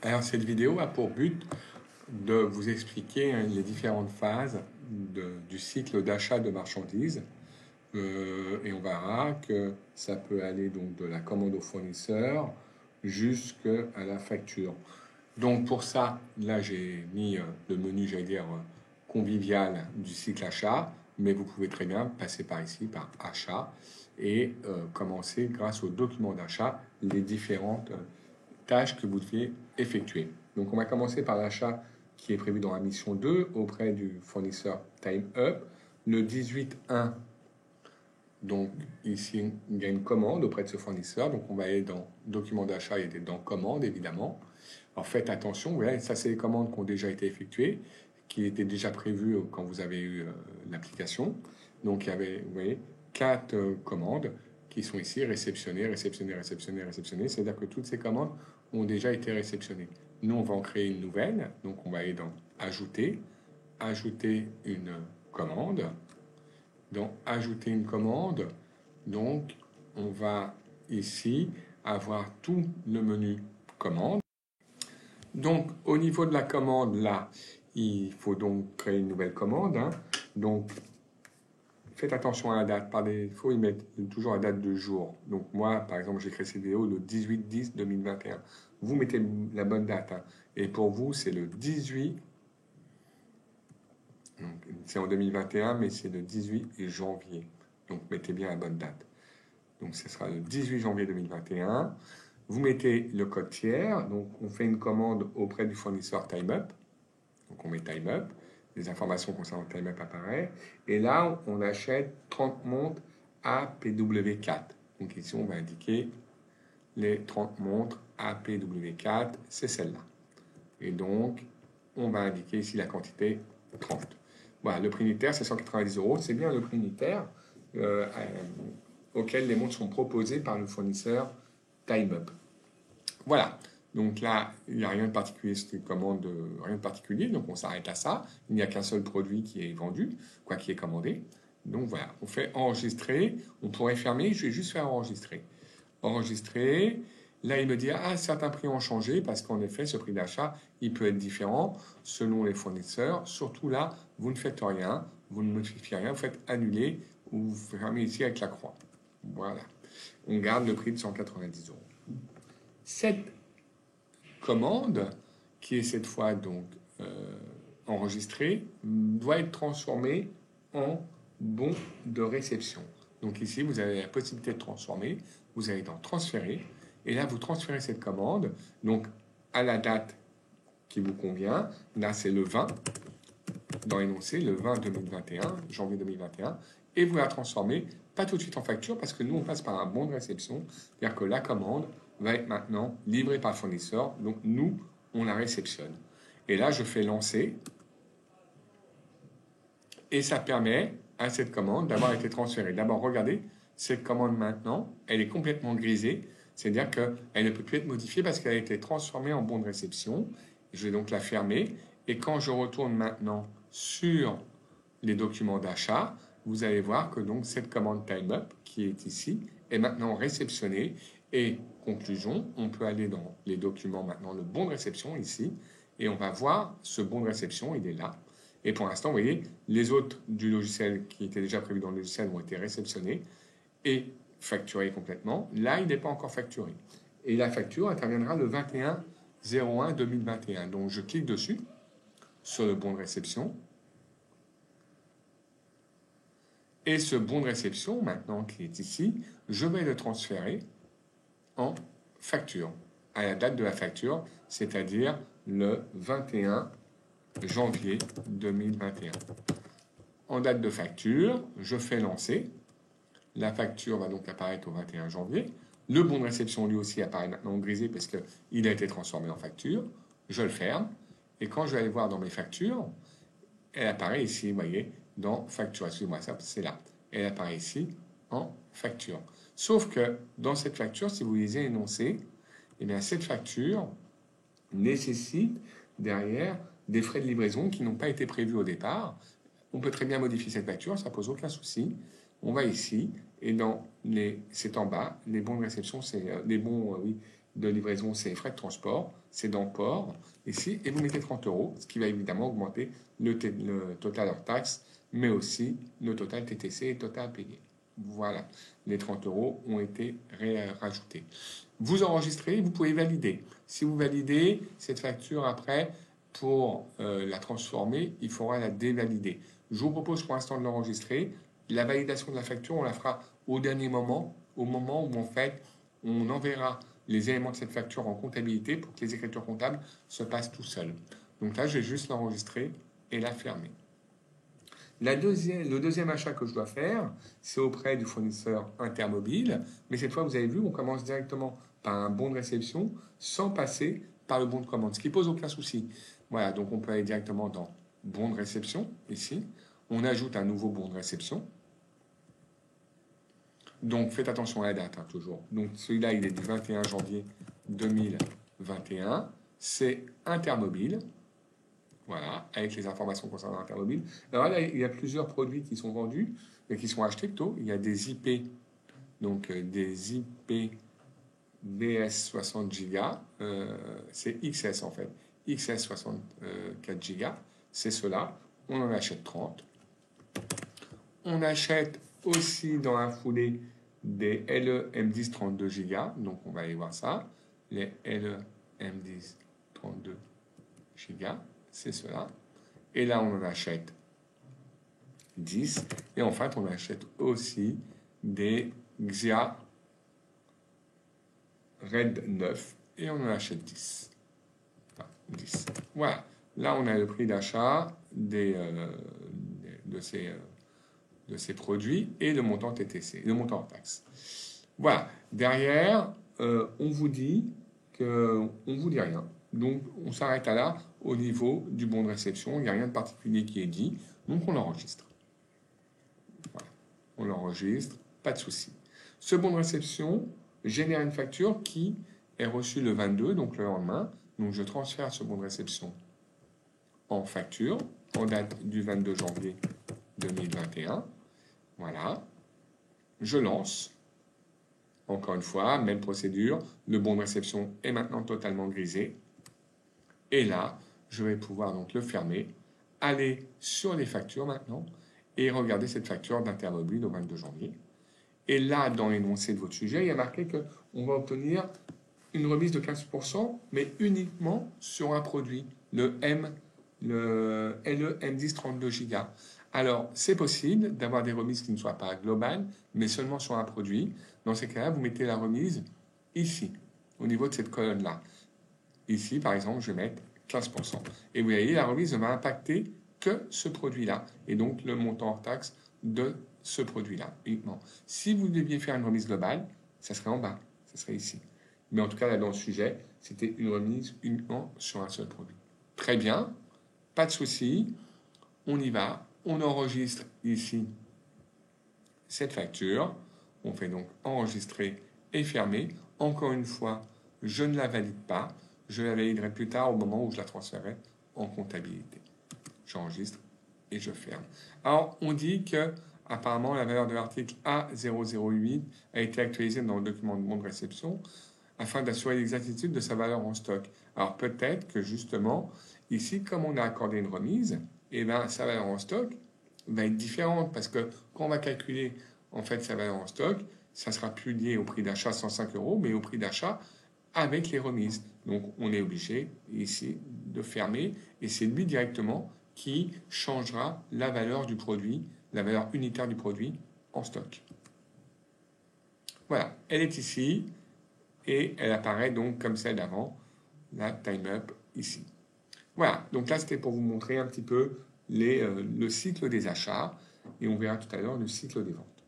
Alors, cette vidéo a pour but de vous expliquer les différentes phases du cycle d'achat de marchandises. Et on verra que ça peut aller donc de la commande au fournisseur jusqu'à la facture. Donc pour ça, là j'ai mis le menu, j'allais dire, convivial du cycle achat, mais vous pouvez très bien passer par ici, par achat, et commencer grâce au document d'achat les différentes tâches que vous deviez effectuer. Donc on va commencer par l'achat qui est prévu dans la mission 2 auprès du fournisseur Time Up. Le 18-1, donc ici il y a une commande auprès de ce fournisseur, donc on va aller dans document d'achat et dans commande évidemment. Alors faites attention, vous voyez, ça c'est les commandes qui ont déjà été effectuées, qui étaient déjà prévues quand vous avez eu l'application. Donc il y avait, vous voyez, 4 commandes qui sont ici réceptionnées, réceptionnées, réceptionnées, réceptionnées. C'est-à-dire que toutes ces commandes ont déjà été réceptionnées. Nous, on va en créer une nouvelle. Donc on va aller dans Ajouter, Ajouter une commande. Dans Ajouter une commande, donc on va ici avoir tout le menu commande. Donc, au niveau de la commande, là, il faut donc créer une nouvelle commande. Donc, faites attention à la date. Par défaut, ils mettent toujours la date de jour. Donc, moi, par exemple, j'ai créé cette vidéo le 18-10-2021. Vous mettez la bonne date. Et pour vous, c'est le 18. C'est en 2021, mais c'est le 18 janvier. Donc, mettez bien la bonne date. Donc, ce sera le 18 janvier 2021. Vous mettez le code tiers. Donc, on fait une commande auprès du fournisseur TimeUp. Donc, on met TimeUp. Les informations concernant TimeUp apparaissent. Et là, on achète 30 montres APW4. Donc, ici, on va indiquer les 30 montres APW4. C'est celle-là. Et donc, on va indiquer ici la quantité 30. Voilà, le prix unitaire, c'est 190 €. C'est bien le prix unitaire auquel les montres sont proposées par le fournisseur TimeUp. Voilà. Donc là, il n'y a rien de particulier, c'est une commande, rien de particulier, donc on s'arrête à ça. Il n'y a qu'un seul produit qui est vendu, quoi qui est commandé. Donc voilà, on fait enregistrer. On pourrait fermer, je vais juste faire enregistrer. Enregistrer. Là, il me dit, ah, certains prix ont changé parce qu'en effet, ce prix d'achat, il peut être différent selon les fournisseurs. Surtout là, vous ne faites rien, vous ne notifiez rien, vous faites annuler ou vous fermez ici avec la croix. Voilà. On garde le prix de 190 €. Cette commande, qui est cette fois donc enregistrée, doit être transformée en bon de réception. Donc ici, vous avez la possibilité de transformer. Vous allez dans Transférer. Et là, vous transférez cette commande donc à la date qui vous convient. Là, c'est le 20 dans l'énoncé, le 20 2021, janvier 2021. Et vous la transformez, pas tout de suite en facture, parce que nous, on passe par un bon de réception. C'est-à-dire que la commande va être maintenant livrée par le fournisseur. Donc, nous, on la réceptionne. Et là, je fais lancer. Et ça permet à cette commande d'avoir été transférée. D'abord, regardez, cette commande maintenant, elle est complètement grisée. C'est-à-dire qu'elle ne peut plus être modifiée parce qu'elle a été transformée en bon de réception. Je vais donc la fermer. Et quand je retourne maintenant sur les documents d'achat, vous allez voir que donc cette commande TimeUp qui est ici est maintenant réceptionnée. Et conclusion, on peut aller dans les documents maintenant, le bon de réception ici, et on va voir ce bon de réception, il est là. Et pour l'instant, vous voyez, les autres du logiciel qui étaient déjà prévus dans le logiciel ont été réceptionnés et facturés complètement. Là, il n'est pas encore facturé. Et la facture interviendra le 21-01-2021. Donc, je clique dessus, sur le bon de réception. Et ce bon de réception, maintenant qui est ici, je vais le transférer en facture, à la date de la facture, c'est-à-dire le 21 janvier 2021. En date de facture, je fais lancer. La facture va donc apparaître au 21 janvier. Le bon de réception, lui aussi, apparaît maintenant en grisé parce qu'il a été transformé en facture. Je le ferme. Et quand je vais aller voir dans mes factures, elle apparaît ici, vous voyez, dans facture. Excusez-moi, ça, c'est là. Elle apparaît ici en facture. Sauf que dans cette facture, si vous lisez l'énoncé, eh bien, cette facture nécessite derrière des frais de livraison qui n'ont pas été prévus au départ. On peut très bien modifier cette facture, ça pose aucun souci. On va ici et c'est en bas, les bons de réception, c'est les bons de livraison, c'est les frais de transport, c'est dans port, ici, et vous mettez 30 euros, ce qui va évidemment augmenter le total hors taxe, mais aussi le total TTC et total payé. Voilà, les 30 euros ont été rajoutés. Vous enregistrez, vous pouvez valider. Si vous validez cette facture après, pour la transformer, il faudra la dévalider. Je vous propose pour l'instant de l'enregistrer. La validation de la facture, on la fera au dernier moment, au moment où en fait on enverra les éléments de cette facture en comptabilité pour que les écritures comptables se passent tout seuls. Donc là, je vais juste l'enregistrer et la fermer. Le deuxième achat que je dois faire, c'est auprès du fournisseur Intermobile. Mais cette fois, vous avez vu, on commence directement par un bon de réception sans passer par le bon de commande, ce qui pose aucun souci. Voilà, donc on peut aller directement dans bon de réception, ici. On ajoute un nouveau bon de réception. Donc faites attention à la date, hein, toujours. Donc celui-là, il est du 21 janvier 2021. C'est Intermobile. Voilà, avec les informations concernant Intermobile. Alors là, il y a plusieurs produits qui sont vendus et qui sont achetés plutôt. Il y a des IP, donc des IP BS 60 Go. C'est XS en fait. XS 64 Go. C'est cela. On en achète 30. On achète aussi dans la foulée des LE M10 32 Go. Donc on va aller voir ça. Les LE M10 32 Go. C'est cela. Et là, on en achète 10. Et en fait, on achète aussi des Xia Red 9. Et on en achète 10. Enfin, 10. Voilà. Là, on a le prix d'achat de ces produits et le montant TTC, le montant en taxe. Voilà. Derrière, on vous dit rien. Donc, on s'arrête à là au niveau du bon de réception. Il n'y a rien de particulier qui est dit. Donc, on l'enregistre. Voilà. On l'enregistre. Pas de souci. Ce bon de réception génère une facture qui est reçue le 22, donc le lendemain. Donc, je transfère ce bon de réception en facture en date du 22 janvier 2021. Voilà. Je lance. Encore une fois, même procédure. Le bon de réception est maintenant totalement grisé. Et là, je vais pouvoir donc le fermer, aller sur les factures maintenant et regarder cette facture d'Intermobile au 22 janvier. Et là, dans l'énoncé de votre sujet, il y a marqué qu'on va obtenir une remise de 15%, mais uniquement sur un produit, le LE M10 32 Go. Alors, c'est possible d'avoir des remises qui ne soient pas globales, mais seulement sur un produit. Dans ces cas-là, vous mettez la remise ici, au niveau de cette colonne-là. Ici, par exemple, je vais mettre 15%. Et vous voyez, la remise ne va impacter que ce produit-là. Et donc, le montant hors taxe de ce produit-là uniquement. Si vous deviez faire une remise globale, ça serait en bas. Ça serait ici. Mais en tout cas, là, dans le sujet, c'était une remise uniquement sur un seul produit. Très bien. Pas de souci. On y va. On enregistre ici cette facture. On fait donc enregistrer et fermer. Encore une fois, je ne la valide pas. Je la validerai plus tard au moment où je la transférerai en comptabilité. J'enregistre et je ferme. Alors, on dit que apparemment la valeur de l'article A008 a été actualisée dans le document de bon de réception afin d'assurer l'exactitude de sa valeur en stock. Alors peut-être que justement, ici, comme on a accordé une remise, eh ben, sa valeur en stock va être différente parce que quand on va calculer en fait sa valeur en stock, ça sera plus lié au prix d'achat 105 €, mais au prix d'achat avec les remises. Donc on est obligé ici de fermer et c'est lui directement qui changera la valeur du produit, la valeur unitaire du produit en stock. Voilà, elle est ici et elle apparaît donc comme celle d'avant, la time up ici. Voilà, donc là c'était pour vous montrer un petit peu le cycle des achats et on verra tout à l'heure le cycle des ventes.